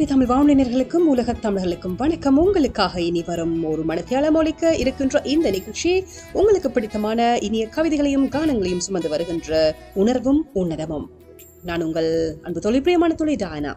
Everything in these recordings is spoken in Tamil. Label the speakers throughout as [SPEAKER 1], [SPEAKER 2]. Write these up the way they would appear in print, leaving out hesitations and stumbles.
[SPEAKER 1] ஐரோப்பிய தமிழ் வானொலியினர்களுக்கும் உலகத் தமிழர்களுக்கும் வணக்கம். உங்களுக்காக இனி வரும் ஒரு மணித்தியாலம் ஒலிக்க இருக்கின்ற இந்த நிகழ்ச்சி உங்களுக்கு பிடித்தமான இனிய கவிதைகளையும் கானங்களையும் சுமந்து வருகின்ற உணர்வும் உன்னதமும். நான் உங்கள் அன்பு தொழில் பிரியமான தொழில் டாயனா.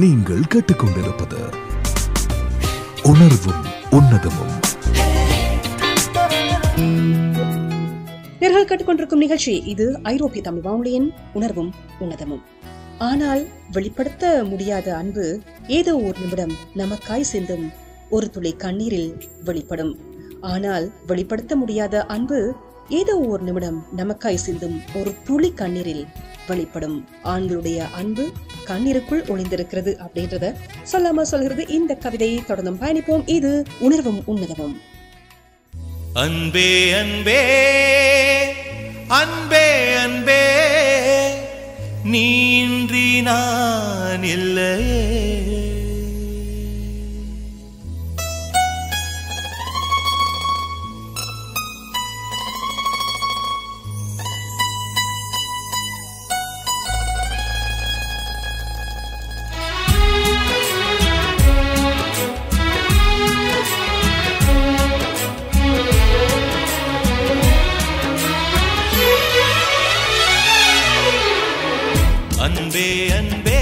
[SPEAKER 2] நீங்கள் கேட்டுக்கொண்டிருப்பது உணர்வும் உன்னதமும்.
[SPEAKER 1] நேர்கள் கேட்டுக்கொண்டிருக்கும் நிகழ்ச்சி இது ஐரோப்பிய தமிழ் வானொலியின் உணர்வும் உன்னதமும். ஆனால் வெளிப்படுத்த முடியாத அன்பு ஏதோ ஒரு நிமிடம் நமக்காய் சிந்தும் ஒரு துளி கண்ணீரில் வெளிப்படும். ஆனால் வெளிப்படுத்த முடியாத அன்பு ஏதோ ஒரு நிமிடம் நமக்காய் சிந்தும் ஒரு துளி கண்ணீரில் வெளிப்படும். ஆண்களுடைய அன்பு கண்ணீருக்குள் ஒளிந்திருக்கிறது அப்படின்றத சொல்லாம சொல்கிறது இந்த கவிதையை. தொடர்ந்தும் பயணிப்போம். இது உணர்வும் உன்னதமும்.
[SPEAKER 3] அன்பே அன்பே அன்பே அன்பே நீ இன்றி நான் இல்லையே. அன்பே அன்பே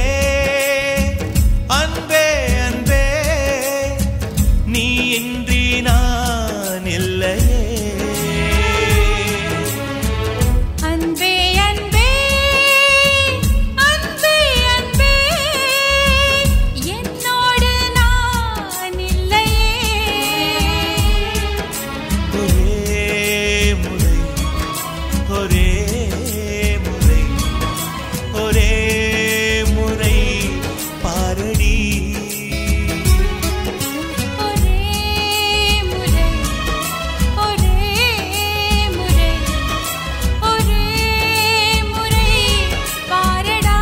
[SPEAKER 3] அன்பே அன்பே நீ இன்றி நான் இல்லையே.
[SPEAKER 4] அன்பே அன்பே அன்பே அன்பே என்னோடு நான் இல்லையே.
[SPEAKER 3] ஒரே முறை ஒரே முறை ஒரே முறை பாரடி.
[SPEAKER 4] ஒரே முறை ஒரே முறை ஒரே முறை பாரடா.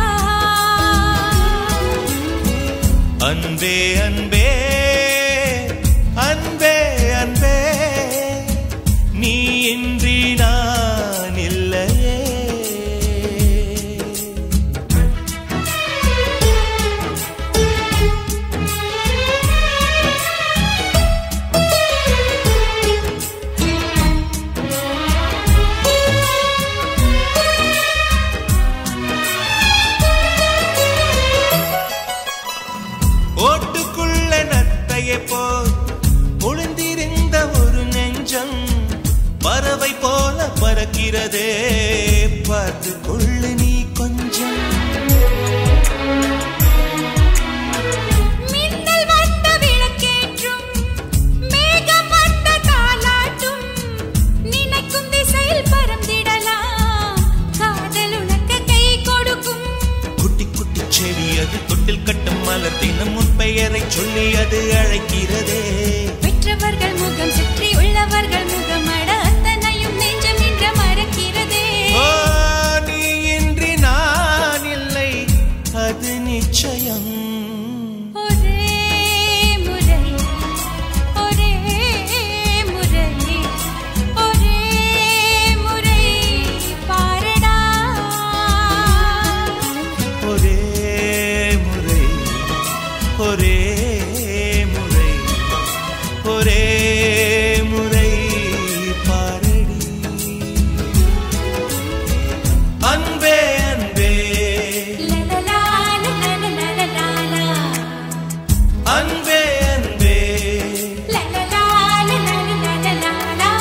[SPEAKER 3] அன்பே அன்பே அன்பே அன்பே நீ இன்றி நான் இல்லையே. ஓட்டுக்குள்ள நத்தையை போல் ஒளிந்திருந்த ஒரு நெஞ்சம் பறவை போல பறக்கிறதே, பார்த்து கொள்ளு நீ கொஞ்சம்.
[SPEAKER 4] மின்னல் வந்த விளக்கேற்றும் மேகம் வந்த தாலாட்டும் நினைக்கும் திசையில் பறந்திடலாம். காதல் உனக்கு கை கொடுக்கும்.
[SPEAKER 3] குட்டி குட்டி செடி அது தொட்டில் கட்டும் மலர் தினம் உன் பெயரை சொல்லி அது அழைக்கிறதே.
[SPEAKER 4] பெற்றவர்கள் முகம் சுற்றி உள்ளவர்கள் முகம் அட அத்தனையும் நெஞ்சம் நின்ற மறக்கிறதே.
[SPEAKER 3] ஓ நீ இன்றி நான் இல்லை அது நிச்சயம்.
[SPEAKER 4] ஒரே முறை ஒரே முறை ஒரே முறை பாரடா.
[SPEAKER 3] ஒரே முறை ஒரே முறை ஒரே முறை பாரடி. அன்பே அன்பே
[SPEAKER 4] லலலா லலலலலலா
[SPEAKER 3] அன்பே அன்பே
[SPEAKER 4] லலலா லலலலலலா.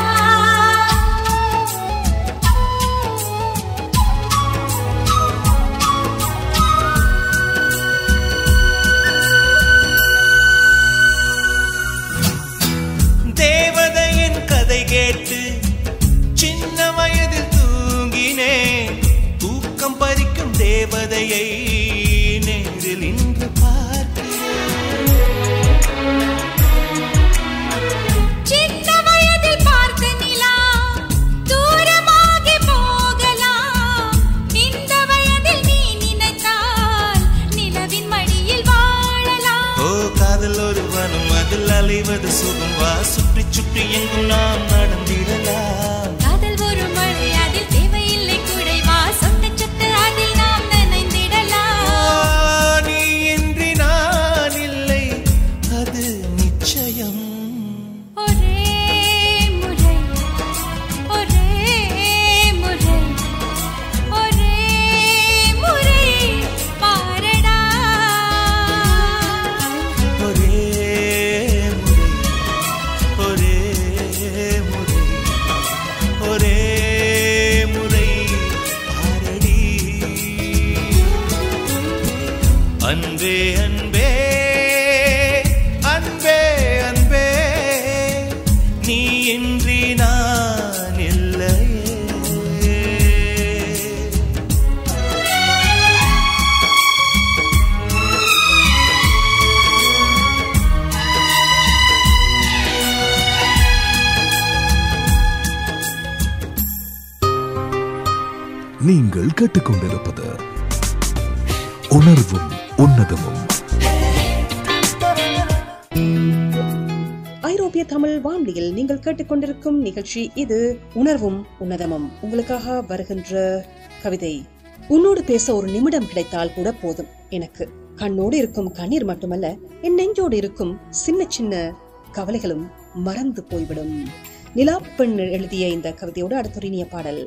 [SPEAKER 3] தேவதையின் கதை கேட்டு சின்ன வயதில் தூங்கினேன். தூக்கம் பறிக்கும் தேவதையை நேரில் இன்று பார்க்கிறேன்.
[SPEAKER 4] சின்ன வயதில் பார்த்த நிலா தூரமாகி போகலாம். இந்த வயதில் நீ நினைத்தால் நிலவின் மடியில் வாழலாம்.
[SPEAKER 3] ஓ காதல் ஒரு வனம் அதில் அலைவது சுகம் வா சுற்றி சுற்றி எங்கும் நாம் நடந்திடலாம்.
[SPEAKER 4] காதல் ஒரு மழை அதில் தேவையில்லை குடை வா சொட்ட சொட்ட அதில் நாம் நனைந்திடலாம்.
[SPEAKER 3] நீ இன்றி நான் இல்லை அது நிச்சயம்.
[SPEAKER 4] ஒரே முறை ஒரே முறை ஒரே முறை பாரடா.
[SPEAKER 3] ஒரே முறை ஒரே முறை ஒரே முறை பாரடி. அன்பே அன்பே அன்பே அன்பே நீ இன்றி நான் இல்லையே.
[SPEAKER 2] நீங்கள் கேட்டுக்கொண்டிருப்பது உணர்வும் உன்னதமும்.
[SPEAKER 1] ஐரோப்பிய தமிழ் வானொலியில் நீங்கள் கேட்டுக்கொண்டிருக்கும் நிகழ்ச்சி இது உணர்வும் உன்னதமும். உங்களுக்காக வருகின்ற கவிதை: உன்னோடு பேச ஒரு நிமிடம் கிடைத்தால் கூட போதும் எனக்கு. கண்ணோடு இருக்கும் கண்ணீர் மட்டுமல்ல, என் நெஞ்சோடு இருக்கும் சின்ன சின்ன கவலைகளும் மறந்து போய்விடும். நிலாப்பெண் எழுதிய இந்த கவிதையோடு அடுத்த இனிய பாடல்.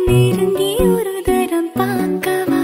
[SPEAKER 4] நெருங்கி ஒரு தரம் பார்க்கவா?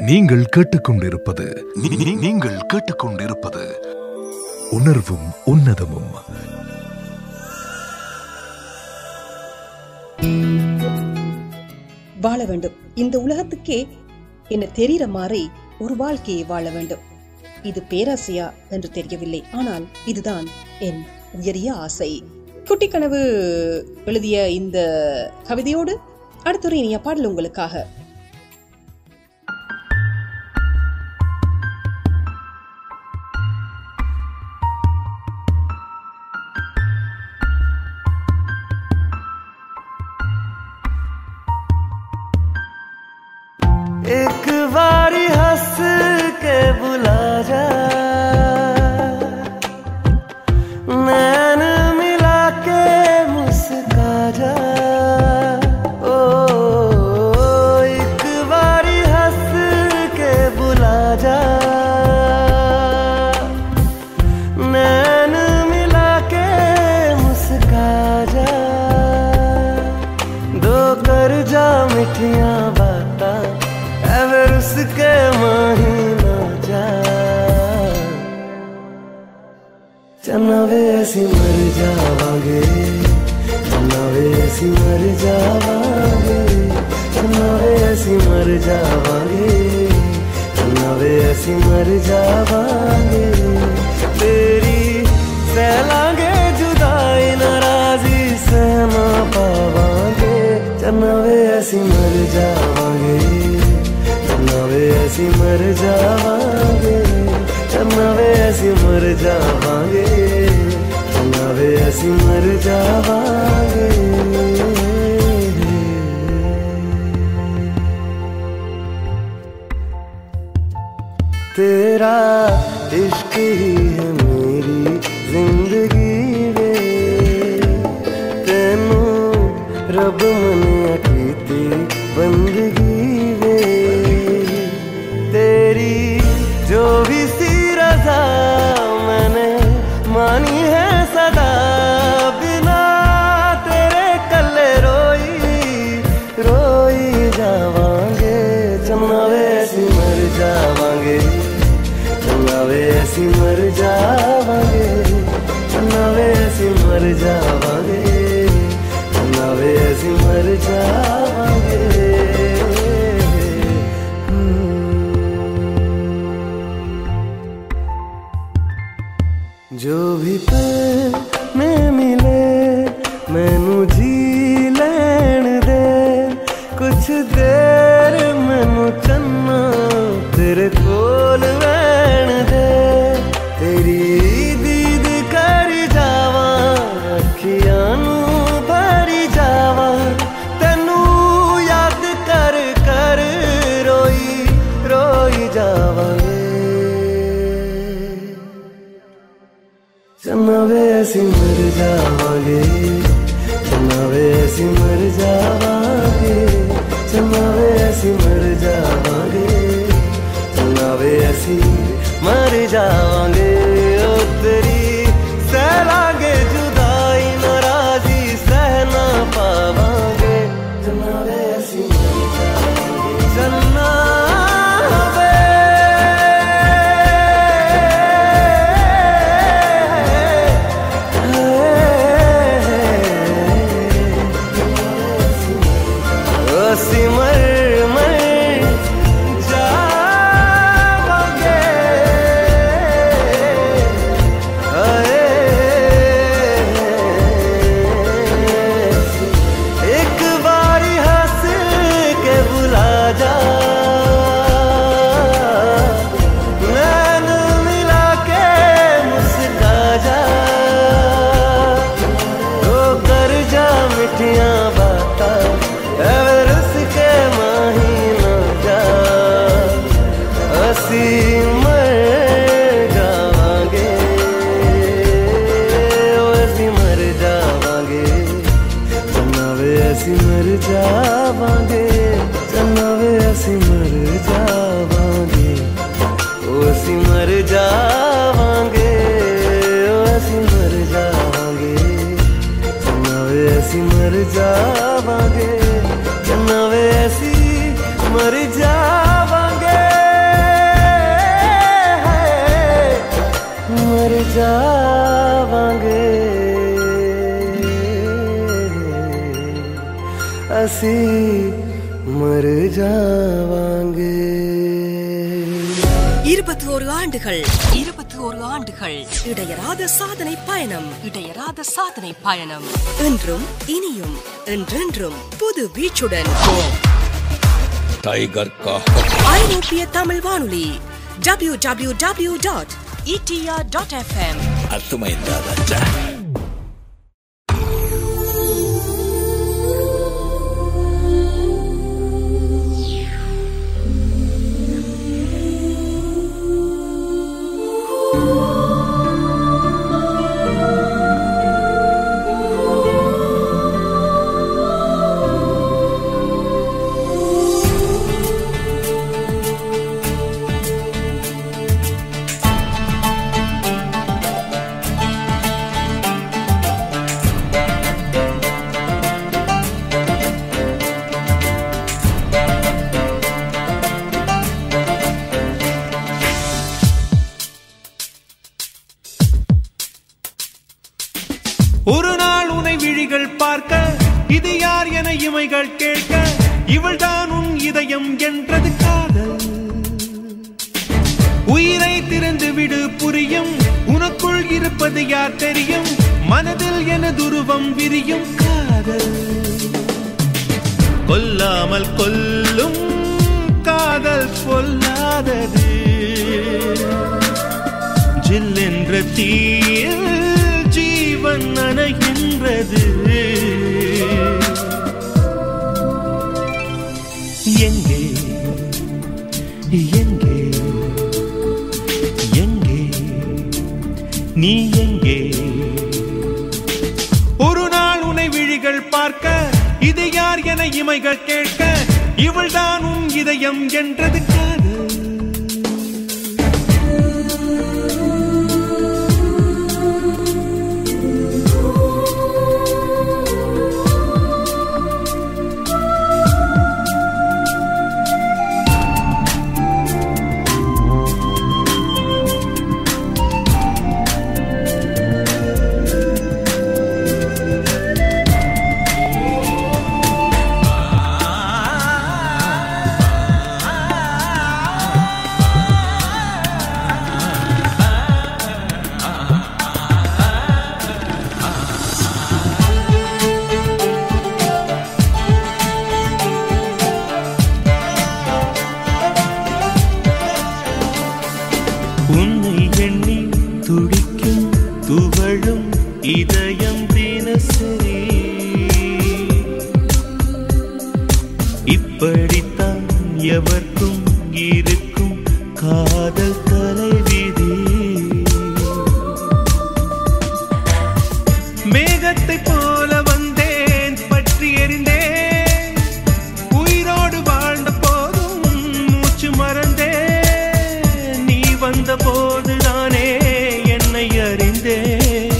[SPEAKER 2] நீங்கள் கேட்டுக்கொண்டிருப்பது உணர்வும் உன்னதமும்.
[SPEAKER 1] வாழ வேண்டும். இந்த உலகத்துக்கே என்ன தெரிகிற மாதிரி ஒரு வாழ்க்கையை வாழ வேண்டும். இது பேராசையா என்று தெரியவில்லை, ஆனால் இதுதான் என் உயரிய ஆசை. குட்டி கனவு எழுதிய இந்த கவிதையோடு அடுத்த இனிய பாடல் உங்களுக்காக.
[SPEAKER 3] एक बारी हंस के बुला जा, नैन मिला के मुस्का जा। ओ एक बारी हंस के बुला जा, नैन मिला के मुस्का जा। दो कर जा मिठियां बाता, अगर उसके माही ना जा। चन्ना वे ऐसी मर जावांगे, चन्ना वे ऐसी मर जावांगे, चन्ना वे ऐसी मर जावांगे, चन्ना वे ऐसी मर जावांगे। तेरी सहलांगे जुदाई, नाराजी सहना पावांगे। चन्ना वे ऐसी मर जावांगे, चन्ना वे ऐसी मर जावांगे, चन्ना वे ऐसी मर जावांगे, चन्ना वे ऐसी मर जावांगे। तेरा इश्क ही है मेरी जिंदगी वे, तेनू रब मनिया कीती बंदगी वे। तेरी जो भी सी रज़ा मैंने मानी है सदा, बिना तेरे कल्ले रोई रोई जावांगे। चन्ना वे ऐसी मर जावांगे, चन्ना वे ऐसी मर जावांगे, चन्ना वे ऐसी मर जावांगे, चन्ना वे ऐसी मर जावांगे। जो भी पल में मिले मैनू जी लैण दे, कुछ देर मैनू चन्ना तेरे कोल वैण दे। तेरी दीद करी जावा, अखियां नू भरी जावा, तेनू याद कर कर रोई रोई जावांगे। चन्ना वे ऐसी मर जावांगे, चन्ना वे ऐसी मर जावांगे, चन्ना वे ऐसी मर जावांगे, चन्ना वे ऐसी मर जावांगे। ओ तेरी सहलांगे जुदाई, नाराजी सहना पावांगे। चन्ना वे ऐसी मर जावांगे, चन्ना मर जावांगे, चन्ना वे ऐसी मर जावांगे।
[SPEAKER 5] जावांगे असी मर जावांगे
[SPEAKER 6] 21 ஆண்டுகள் இடையறாத சாதனை பயணம் என்றும் இனியும் என்றென்றும் புது வீச்சுடன்
[SPEAKER 7] टाइगर का
[SPEAKER 6] ஐரோப்பிய தமிழ் வானொலி www.etr.fm
[SPEAKER 7] अर्थमैंदा राजा
[SPEAKER 3] ஒரு நாள் உனை விழிகள் பார்க்க இது யார் என இமைகள் கேட்க இவள்தான் உன் இதயம் என்றது காதல் உயிரை திறந்து விடு புரியும் உனக்குள் இருப்பது யார் தெரியும் மனதில் எனதுருவம் விரியும் காதல் கொல்லாமல் கொல்லும் காதல் பொல்லாதது ஜில்லென்ற தீயில் ஜீவன் நனைகின்றது எங்கே எங்கே எங்கே நீ எங்கே ஒரு நாள் உனை விழிகள் பார்க்க இது யார் என இமைகள் கேட்க இவள்தான் உன் இதயம் என்றது காதல் உன்னை எண்ணி துடிக்கும் துவழும் இதயம் தினசரி இப்படித்தான் எவர்க்கும் இருக்கும் காதல் தலைவிதி மேகத்தை போல வந்தேன் பற்றி எறிந்தேன் உயிரோடு வாழ்ந்த போதும் மூச்சு மறந்தேன் நீ வந்த போது நானே என்னை அறிந்தேன்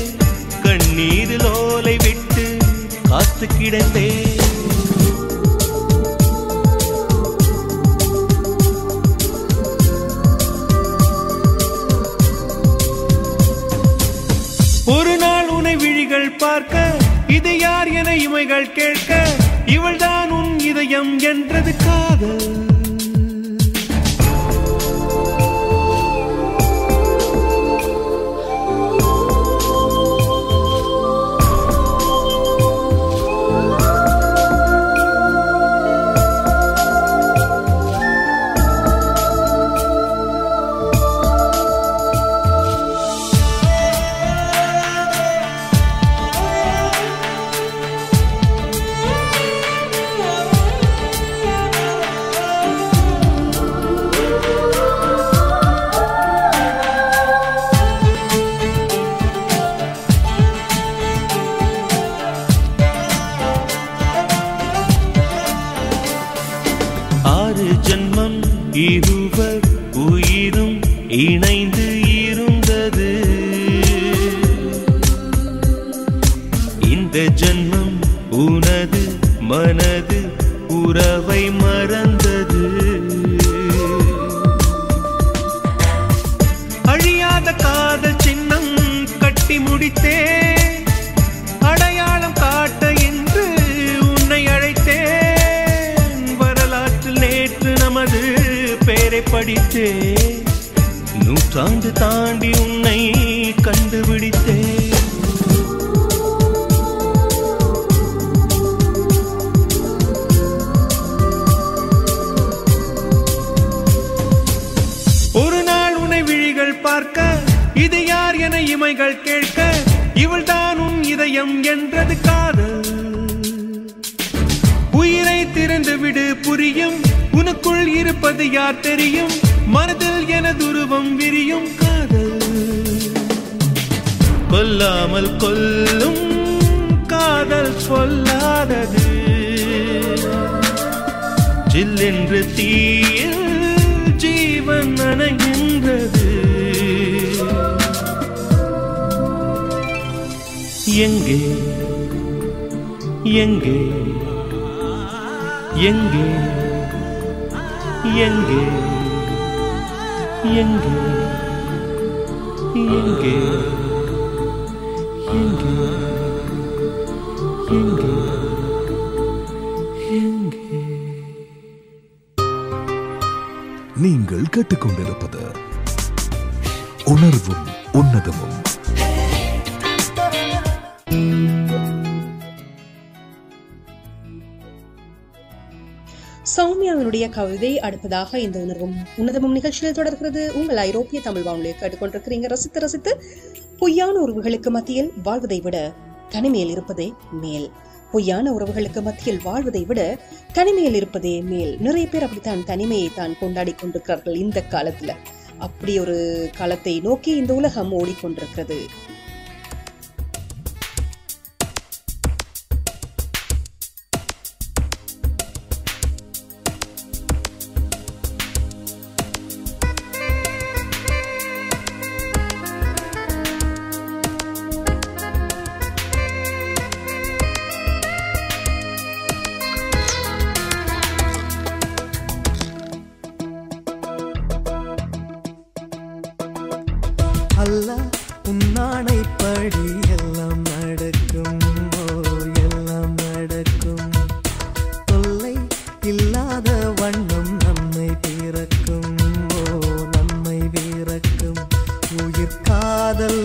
[SPEAKER 3] கண்ணீரில் ஓலை விட்டு காத்து கிடந்தேன் ஒரு நாள் உனை விழிகள் பார்க்க இது யார் என இமைகள் கேட்க இவள்தான் உன் இதயம் என்றது காதல் ஜன்மம் இருவர் உயிரும் இணைந்து இருந்தது இந்த ஜன்மம் உனது மனது உறவை மறந்தது அழியாத காதல் சின்னம் கட்டி முடித்தேன். அடையாளம் காட்ட என்று உன்னை அழைத்தேன். வரலாற்றில் நேற்று நமது பெயரை படித்தேன். நூற்றாண்டு தாண்டி உன்னை கண்டுபிடித்தேன். ஒரு நாள் உன்னை விழிகள் பார்க்க, இது யார் என இமைகள் கேட்க, இவள் தான் உன் இதயம் என்றது காதல். உயிரை திறந்து விடு புரியும், உனக்குள் இருப்பது யார் தெரியும், மனதில் எனதுருவம் விரியும் காதல். கொல்லாமல் கொல்லும் காதல் சொல்லாதது, ஜில்லென்று தீயில் ஜீவன் நனைகின்றது. எங்கே எங்கே எங்கே எங்கே எங்கே எங்கே எங்கே எங்கே எங்கே.
[SPEAKER 2] நீங்கள் கேட்டுக்கொண்டிருப்பது உணர்வும் உன்னதமும்.
[SPEAKER 1] சௌமியாவினுடைய கவிதை அடுத்ததாக இந்த உணர்வும் உன்னதமும் நிகழ்ச்சியில் தொடர்கிறது. உங்கள் ஐரோப்பிய தமிழ் வானொலியை கேட்டுக்கொண்டிருக்கிறீங்க. ரசித்து ரசித்து பொய்யான உறவுகளுக்கு மத்தியில் வாழ்வதை விட தனிமையில் இருப்பதே மேல். பொய்யான உறவுகளுக்கு மத்தியில் வாழ்வதை விட தனிமையில் இருப்பதே மேல். நிறைய பேர் அப்படித்தான் தனிமையை தான் கொண்டாடி கொண்டிருக்கிறார்கள் இந்த காலத்துல. அப்படி ஒரு காலத்தை நோக்கி இந்த உலகம் ஓடிக்கொண்டிருக்கிறது.
[SPEAKER 8] அல்ல உன்னானைப்படி எல்லாம் நடக்கும், எல்லாம் நடக்கும். தொல்லை இல்லாத வண்ணம் நன்மை பிறக்கும், நன்மை பிறக்கும். உயிர் காதல்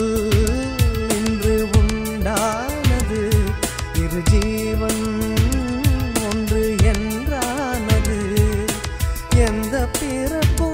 [SPEAKER 8] என்று உண்டானது, இரு ஜீவன் ஒன்று என்றானது. எந்த பிறப்பும்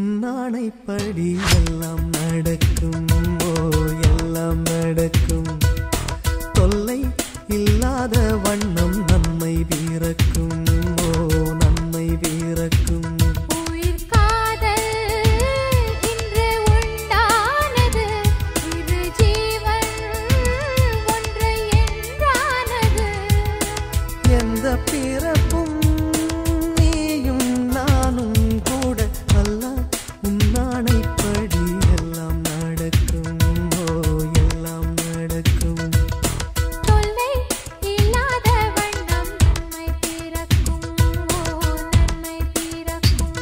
[SPEAKER 8] உன்னானைப்படி எல்லாம் நடக்கும், எல்லாம் நடக்கும். தொல்லை இல்லாத வண்ணம் நன்மை பிறக்கும், நன்மை பிறக்கும்.
[SPEAKER 4] உயிர் காதல் இன்று உண்டானது, இரு ஜீவன் ஒன்று என்றானது.
[SPEAKER 8] ஆணைப்படி எல்லாம் நடக்கும் எல்லாம் நடக்கும்
[SPEAKER 4] தொல்லை இல்லாத வண்ணம் நன்மை பிறக்கும் நன்மை பிறக்கும்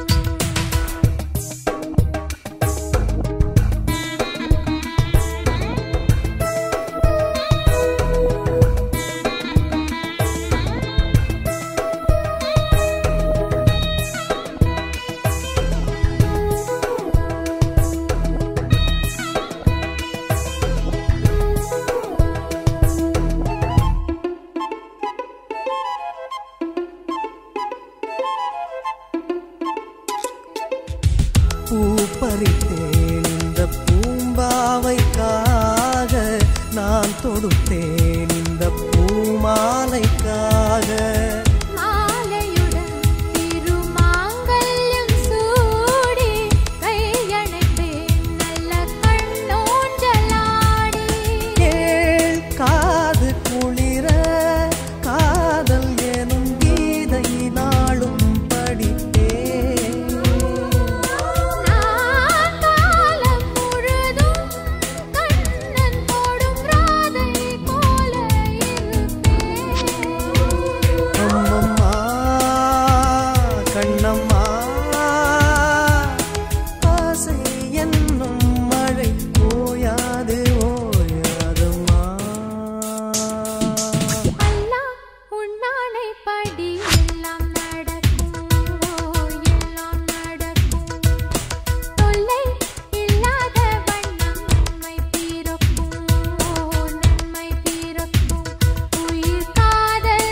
[SPEAKER 8] பூ பறித்தேன் இந்த பூம்பாவைக்காக நான் தொடுத்தேன் இந்த பூமாலைக்காக
[SPEAKER 4] மாலையுடன் திருமாங்கல்யம் சூடி கையணைப்பேன் நல்ல கண்ணோஞ்சலாடி
[SPEAKER 8] கேள் காது குளிர காதல் எனும் கீதை நாளும் படித்தேன்
[SPEAKER 4] நான் காலம் முழுதும் கண்ணன் போடும் ராதை போல இருப்பேன்
[SPEAKER 8] அம்மம்மா கண்ணம்மா ஆசை என்னும் மழை ஓயாது ஓயாதம்மா
[SPEAKER 4] அல்லாஹ் உன்னானை படி எல்லாம் நடக்கும் எல்லாம் நடக்கும் தொல்லை இல்லாத வண்ணம் நன்மை பிறக்கும் நன்மை பிறக்கும் உயிர் காதல்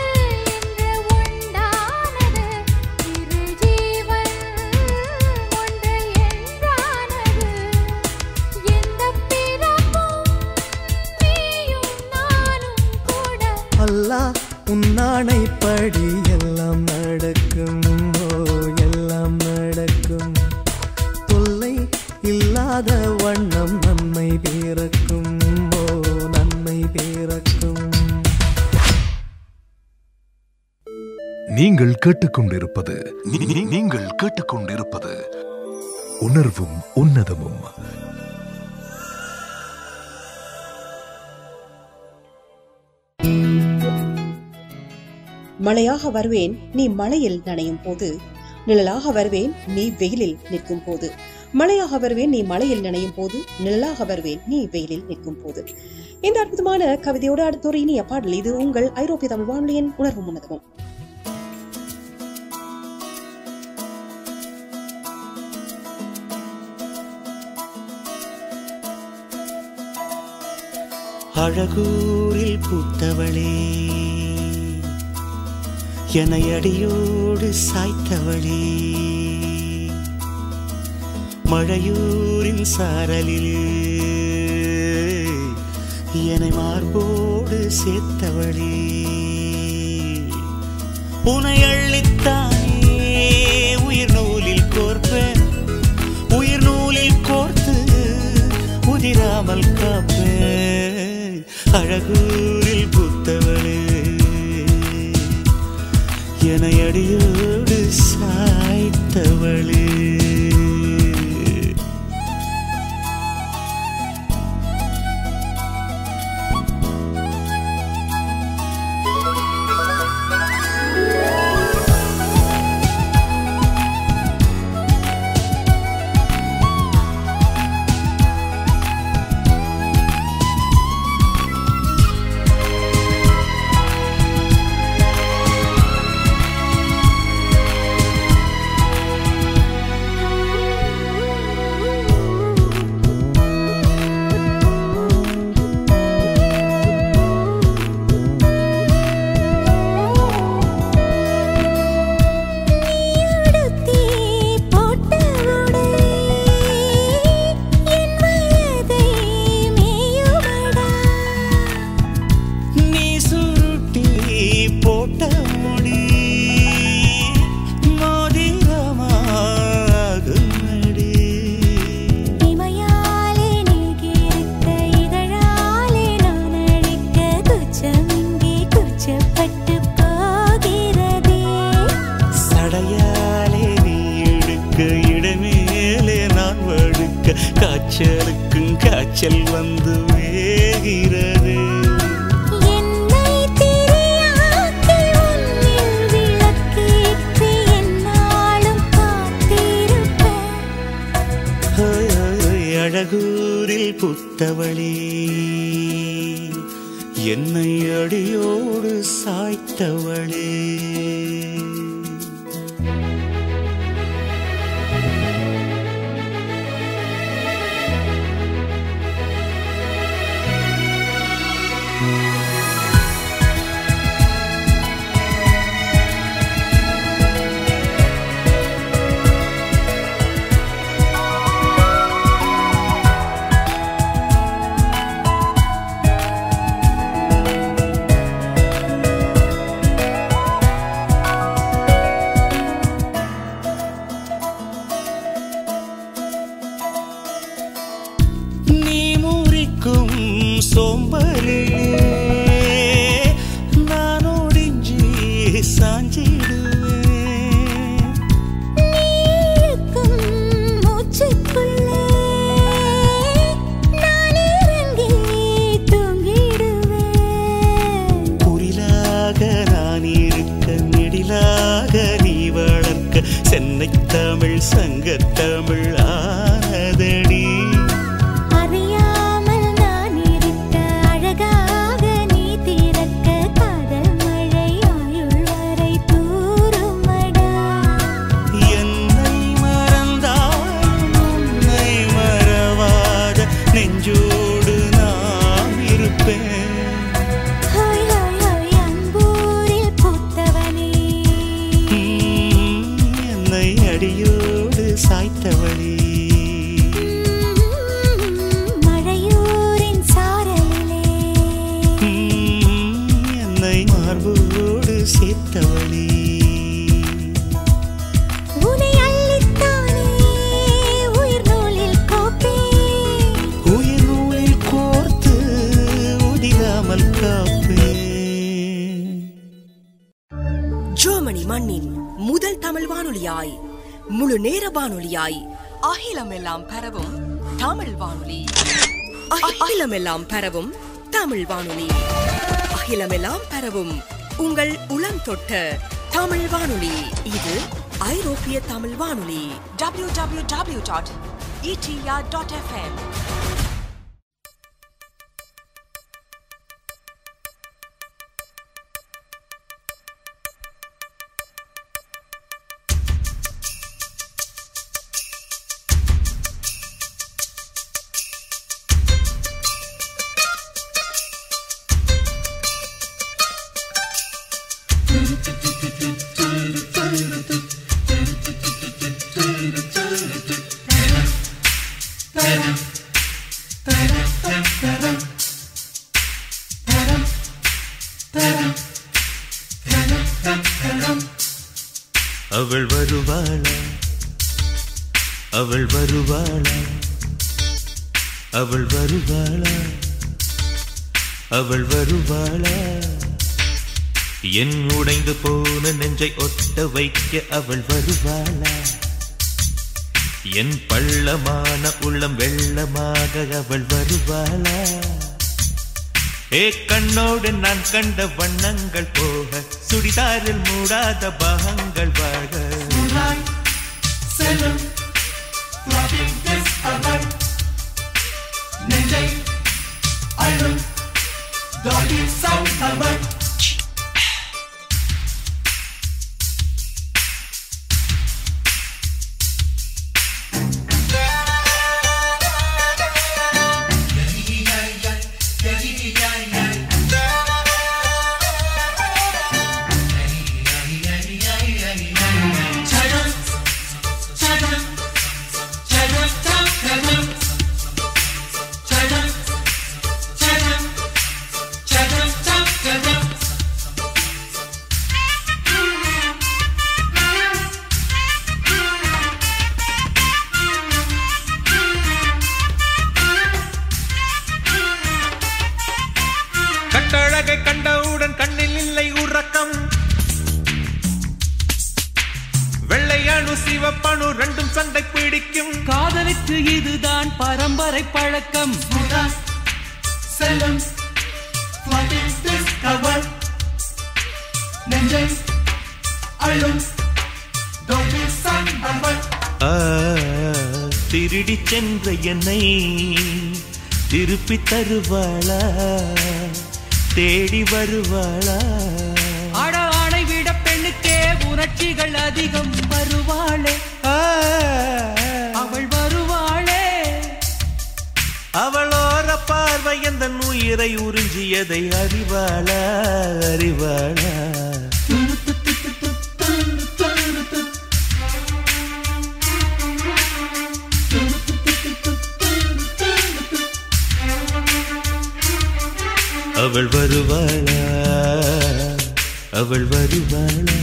[SPEAKER 4] என்று உண்டானது இரு ஜீவன் ஒன்று என்றானது எந்த பிறப்பும் நீயும் நானும் கூட
[SPEAKER 8] அல்லாஹ் உன்னானைப்படி எல்லாம் நடக்கும் எல்லாம் நடக்கும் தொல்லை இல்லாத வண்ணம் நன்மை பிறக்கும் நன்மை பிறக்கும்
[SPEAKER 2] நீங்கள் கேட்டுக்கொண்டிருப்பது நீங்கள் கேட்டுக்கொண்டிருப்பது உணர்வும் உன்னதமும்.
[SPEAKER 1] மழையாக வருவேன் நீ மழையில் நனையும் போது, நிழலாக வருவேன் நீ வெயிலில் நிற்கும் போது. மழையாக வருவேன் நீ மழையில் நனையும் போது, நிழலாக வருவேன் நீ வெயிலில் நிற்கும் போது. இந்த அற்புதமான கவிதையோடு அடுத்த ஒரு இனிய பாடல். இது உங்கள் ஐரோப்பிய தமிழ் வானொலியின் உணர்வும் உன்னதமும்.
[SPEAKER 9] அழகூரில் பூத்தவளே என்னை அடியோடு சாய்த்தவளே, மழையூரின் சாரலிலே என்னை மார்போடு சேர்த்தவளே, உனை அள்ளித்தானே உயிர் நூலில் கோர்ப்பேன், உயிர் நூலில் கோர்த்து உதிராமல் காப்பேன். அழகூரில் பூத்தவளே என்னை அடியோடு சாய்த்தவளே. காய்ச்சலுக்கும் காய்ச்சல் வந்து வேகிறது.
[SPEAKER 4] என்னை திரியாக்கி உன்னில் விளக்கேற்றி என்னாலும் காத்திருப்பேன்.
[SPEAKER 9] அழகூரில் புத்தவளே என்னை அடியோடு சாய்த்தவளே. சோம்பலிலே நான் ஒடிஞ்சி சாஞ்சிடுவேன்.
[SPEAKER 4] நீக்கும் மூச்சுக்குள்ளே நான் இறங்கி தூங்கிடுவேன்.
[SPEAKER 9] குரிலாக நான் இருக்க நெடிலாக நீ வளர்க்க சென்னை தமிழ் சங்கத்தமிழ் ஆனதடி. நெஞ்சோடு நாம் இருப்பேன்.
[SPEAKER 4] அன்பூரில் பூத்தவனே
[SPEAKER 9] என்னை அடியோடு சாய்த்தவளே.
[SPEAKER 4] மழையூரின் சாரலிலே
[SPEAKER 9] என்னை மார்போடு சேர்த்தவளே.
[SPEAKER 6] ஜெர்மனி மண்ணின் முதல் தமிழ் வானொலியாய் முழு நேர வானொலியாய் அகிலமெல்லாம் பரவும் தமிழ் வானொலி. அகிலமெல்லாம் பரவும் தமிழ் வானொலி. அகிலமெல்லாம் பரவும் உங்கள் உளம் தொட்ட தமிழ் வானொலி. இது ஐரோப்பிய தமிழ் வானொலி. www.etr.fm.
[SPEAKER 9] அவள் வருவாளா அவள் வருவாளா அவள் வருவாளா அவள் வருவாளா என் உடைந்து போன நெஞ்சை ஒட்ட வைக்க அவள் வருவாளா என் பள்ளமான உள்ளம் வெள்ளமாக அவள் வருவாளா ஏ கண்ணோடு நான் கண்ட வண்ணங்கள் போக சுடிதாரில் மூடாத பாகங்கள் வாழ செல்லும் நெஞ்சை அழும் டாடி சவுண்ட் அவர் China சிவப்பணு ரெண்டும் சண்டை பிடிக்கும்.
[SPEAKER 10] காதலுக்கு இதுதான் பரம்பரை பழக்கம்.
[SPEAKER 9] செல்லும் flooding discover நெஞ்சை அழும் தோல்வி சம்பவர்.
[SPEAKER 3] திருடி சென்ற என்னை திருப்பி தருவாளா, தேடி வருவாளா?
[SPEAKER 10] ஆடை விட பெண்ணுக்கே உணர்ச்சிகள் அதிகம். வருவாளே அவள் வருவாளே.
[SPEAKER 3] அவளோர பார்வை எந்த உயிரை உறிஞ்சியதை அறிவாளா, அறிவாளா? அவள் வருவாளா, அவள் வருவாளா?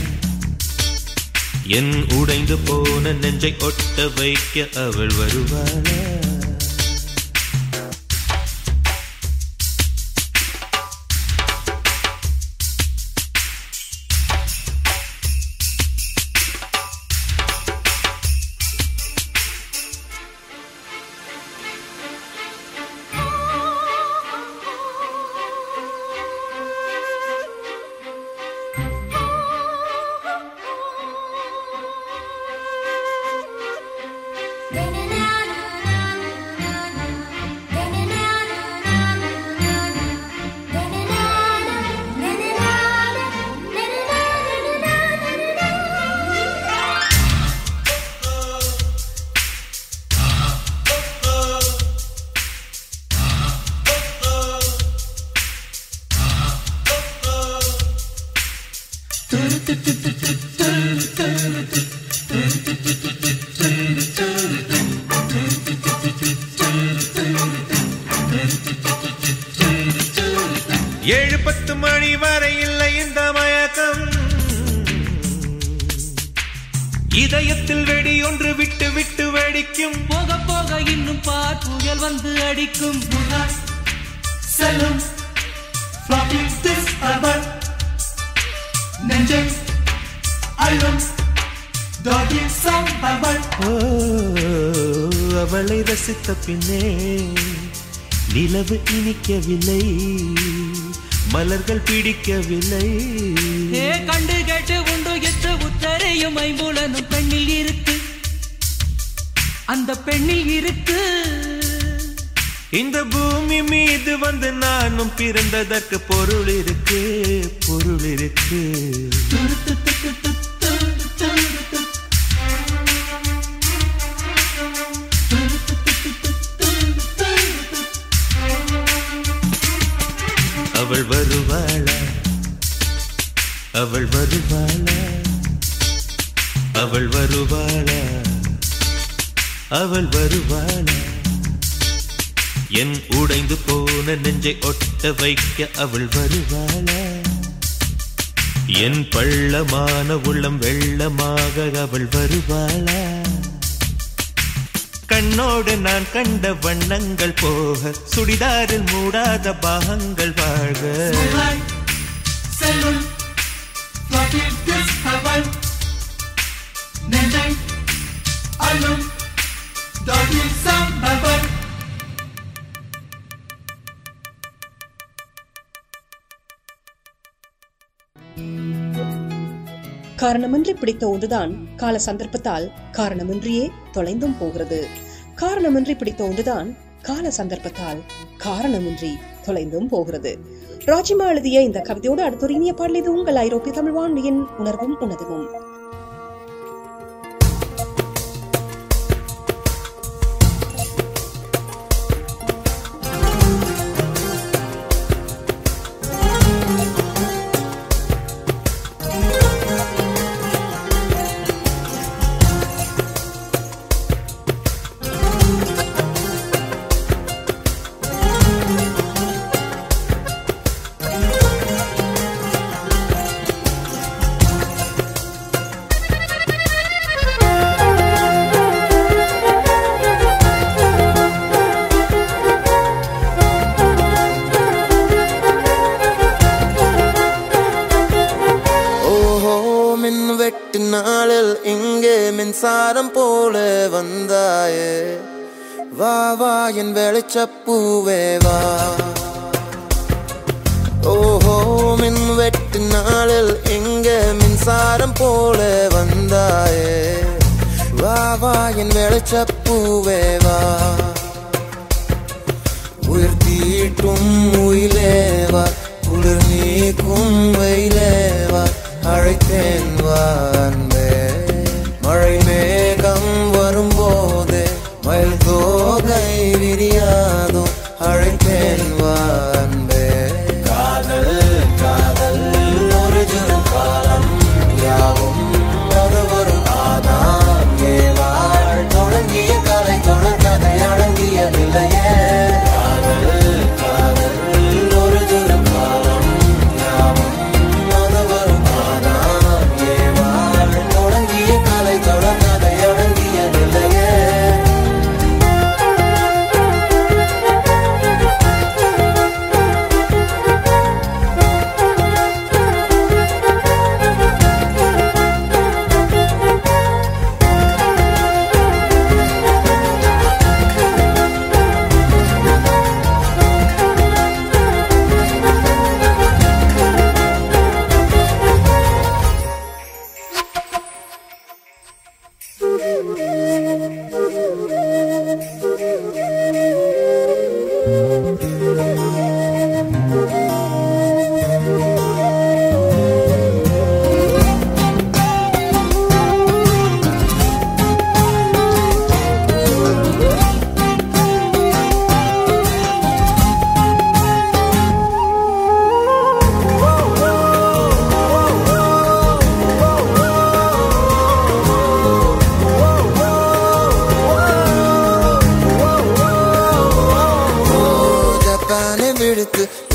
[SPEAKER 3] என் உடைந்து போன நெஞ்சை ஒட்ட வைக்க அவள் வருவாளா? ஏழு 10 மணி வரை இல்லை இந்த மயக்கம். இதயத்தில் வெடி ஒன்று விட்டு விட்டு வெடிக்கும்.
[SPEAKER 10] போக போக இன்னும் பார் புயல் வந்து அடிக்கும்.
[SPEAKER 9] செல்லும் flooding discover நெஞ்சை அழும் தோல்வி சம்பவர்.
[SPEAKER 3] அவளை ரசித்த பின்னே நிலவு இனிக்கவில்லை, மலர்கள் பிடிக்கவில்லை.
[SPEAKER 10] கண்டு கேட்டு உண்டு எத்து உத்தரையும் ஐம்புலனும் பெண்ணில் இருக்கு, அந்த பெண்ணில் இருக்கு.
[SPEAKER 3] இந்த பூமி மீது வந்து நானும் பிறந்ததற்கு பொருள் இருக்கு, பொருள் இருக்கு. அவள் வருவாளா, அவள் வருவாளா, அவள் வருவாளா, அவள் வருவாளா? என் உடைந்து போன நெஞ்சை ஒட்ட வைக்க அவள் வருவாளா? என் பள்ளமான உள்ளம் வெள்ளமாக அவள் வருவாளா? கண்ணோடு நான் கண்ட வண்ணங்கள் போக சுடிதாரில் மூடாத பாகங்கள் வாழ்க.
[SPEAKER 9] செல்லும் flooding discover நெஞ்சை அழும் தோல்வி சம்பவர்.
[SPEAKER 1] காரணமின்றி பிடித்த ஒன்றுதான் கால சந்தர்ப்பத்தால் காரணமின்றியே தொலைந்தும் போகிறது. காரணமின்றி பிடித்த ஒன்றுதான் கால சந்தர்ப்பத்தால் காரணமின்றி தொலைந்தும் போகிறது. ராஜிமா எழுதிய இந்த கவிதையோடு அடுத்த இனிய பாடல். இது உங்கள் ஐரோப்பிய தமிழ் வானொலியின் உணர்வும் உணர்வும்.
[SPEAKER 11] மின்சாரம் போல வந்தாயே வா வா என் வெளிச்சப்பூவே வா ஓஹோ மின் வெட்டு நாளில் எங்க மின்சாரம் போல வந்தாயே வா வா என் வெளிச்சப்பூவே வா உயிர் தீட்டும் உயிலேவா குளிர் நீக்கும் வெயிலேவா அழைத்தேன் வா அன்பே மழை மேகம் வரும்போது மயில் தோகை விரியாதோ அழைத்தேன் வா அன்பே காதல் காதல் ஒரு ஜனம் காலம் யாவும் அது ஒரு ஆதாம் ஏவாள் தொடங்கிய கலை தொடர் கதை அடங்கியதில்லையே காதல் காதல் ஒரு ஜனம் காலம் யாவும் அது ஒரு ஆதாம் ஏவாள் தொடங்கிய கலை தொடர் கதை அடங்கியதில்லையே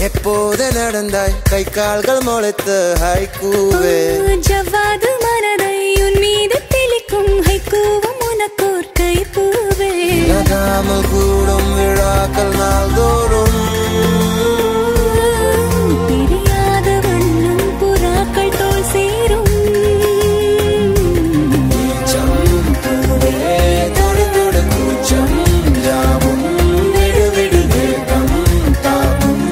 [SPEAKER 11] எப்போது நடந்தாய் கை கால்கள் முளைத்து ஹைக்கூவே
[SPEAKER 4] ஜவ்வாது மனதை உன் மீது தெளிக்கும் ஹைக்கூவும் உனக்கோர் கைப்பூவே
[SPEAKER 11] நகாமல் கூடும் விழாக்கள் நாள்தோறும்
[SPEAKER 4] பிரியாத வண்ணம் புறாக்கள் தோல் சேரும்
[SPEAKER 11] பூவே தொடு தொடு கூச்சம் யாவும் விடு விடு வேகம் தாவும்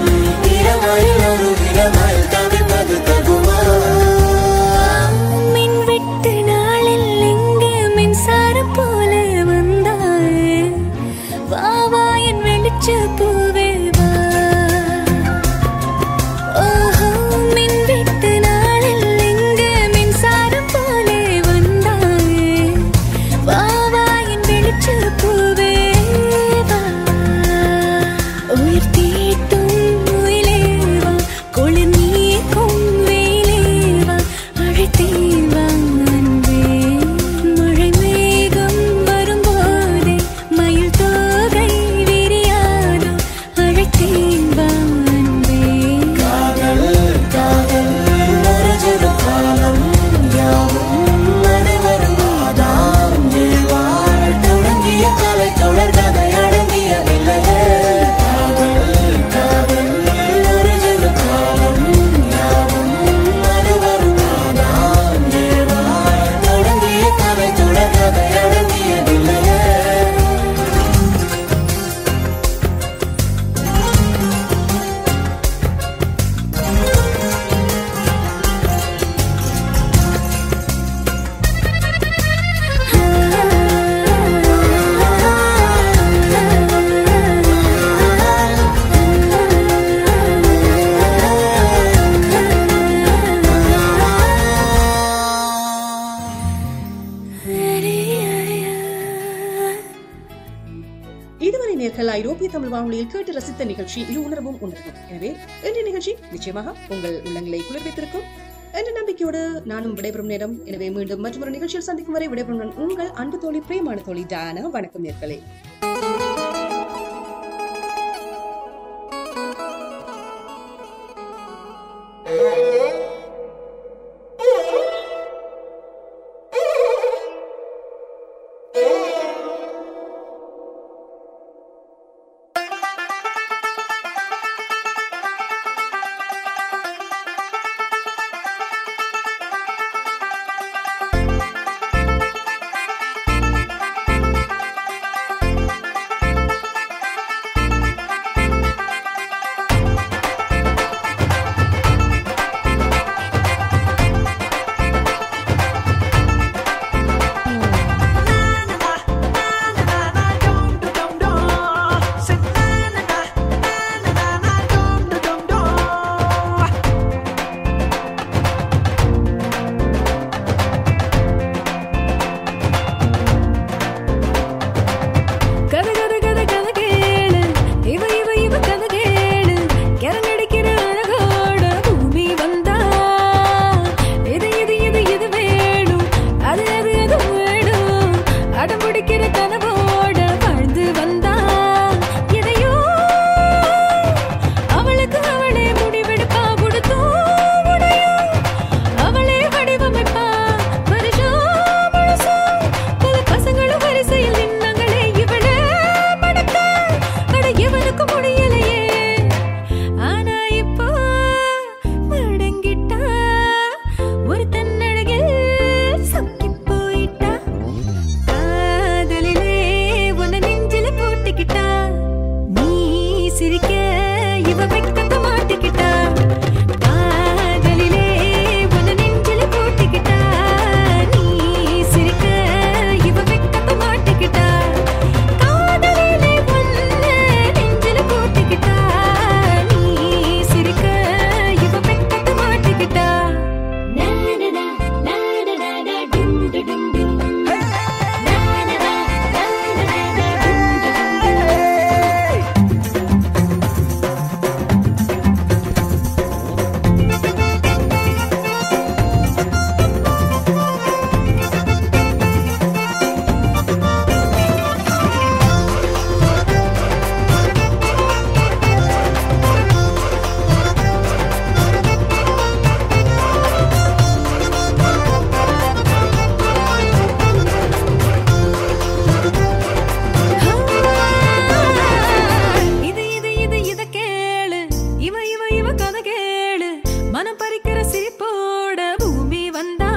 [SPEAKER 11] இரவாயில் ஒரு இரவாயில் தவிப்பது தகுமா
[SPEAKER 4] மின் விட்டு நாளில் எங்கே மின்சாரம் போல வந்தாயே வா வா என் வெளிச்ச பூவே வா ஓஹோ மின் விட்டு நாளில் எங்கே மின்சாரம் போல வந்தாயே வா வா என் வெளிச்ச பூவே வா உயிர் தீட்டும் உயிலேவா குளிர் நீக்கும் வெயிலேவா அழைத்தேன் வா அன்பே மழை மேகம் வரும்போதே மயில் தோகை விரியாதோ அழைத்தேன் வா அன்பே
[SPEAKER 11] காதல் காதல் ஒரு ஜனம் காலம் யாவும் அது ஒரு ஆதாம் ஏவாள் தொடங்கிய கலை தொடர் கதை அடங்கியதில்லையே காதல் காதல் ஒரு ஜனம் காலம் யாவும் அது ஒரு ஆதாம் ஏவாள் தொடங்கிய கலை தொடர் கதை அடங்கியதில்லையே
[SPEAKER 1] இதுவரை நேர்கள் ஐரோப்பிய தமிழ் வானொலியில் கேட்டு ரசித்த நிகழ்ச்சி இது உணர்வும் உணர்வும். எனவே இன்றைய நிகழ்ச்சி நிச்சயமாக உங்கள் உள்ளங்களை குளிர்வித்திருக்கும் என்ற நம்பிக்கையோடு நானும் விடைபெறும் நேரம். எனவே மீண்டும் மற்றொரு நிகழ்ச்சியில் சந்திக்கும் வரை விடைபெறும் உங்கள் அன்பு தோழி பிரேமான தோழி டானா. வணக்கம் நேர்களே.
[SPEAKER 4] மாட்டிக்கிட்டா நீ சிரிக்க இவ வெக்கத்த மாட்டிக்கிட்டா காதலிலே உன்னை நெஞ்சில போட்டுக்கிட்டா நீ சிரிக்க இவ வெக்கத்த மாட்டிக்கிட்டா காதலிலே உன்னை நெஞ்சில போட்டுக்கிட்டா நீ சிரிக்க இவ வெக்கத்த மாட்டிக்கிட்டா நானடா நானடா டும் டும் டும் நானடா இது இது இது இத கேளு இவ இவ இவ கதை கேளு மனம் பறிக்கிற சிரிப்போட பூமி வந்தா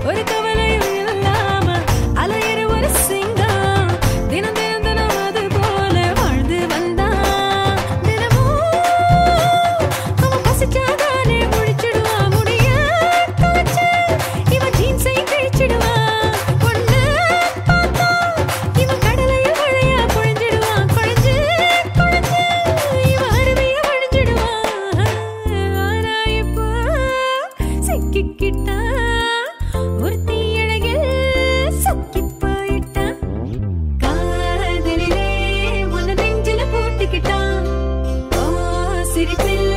[SPEAKER 4] ஒரு கவலையும் இல்லாம அலையிற ஒரு சிங்கம் தினம் தினம் தினம் அது போல வாழ்ந்து வந்தா தினமும் அவன் பசிச்சாதானே முழிச்சிடுவான் முடிய தொலைச்சு இவ ஜீன்ஸை கிழிச்சிடுவான் பொண்ணு பார்த்தா இவன் கடலையில் மழையா பொழிஞ்சிடுவான் குழஞ்சு குழஞ்சு இவ அருவிய வழிஞ்சிடுவான் ஆனா இப்போ சிக்கிக்கிட்டா ஒரு தீயழகில் சொக்கி போயிட்டான் காதலிலே உன்னை நெஞ்சில போட்டுக்கிட்டான் ஓ சிரிப்பில்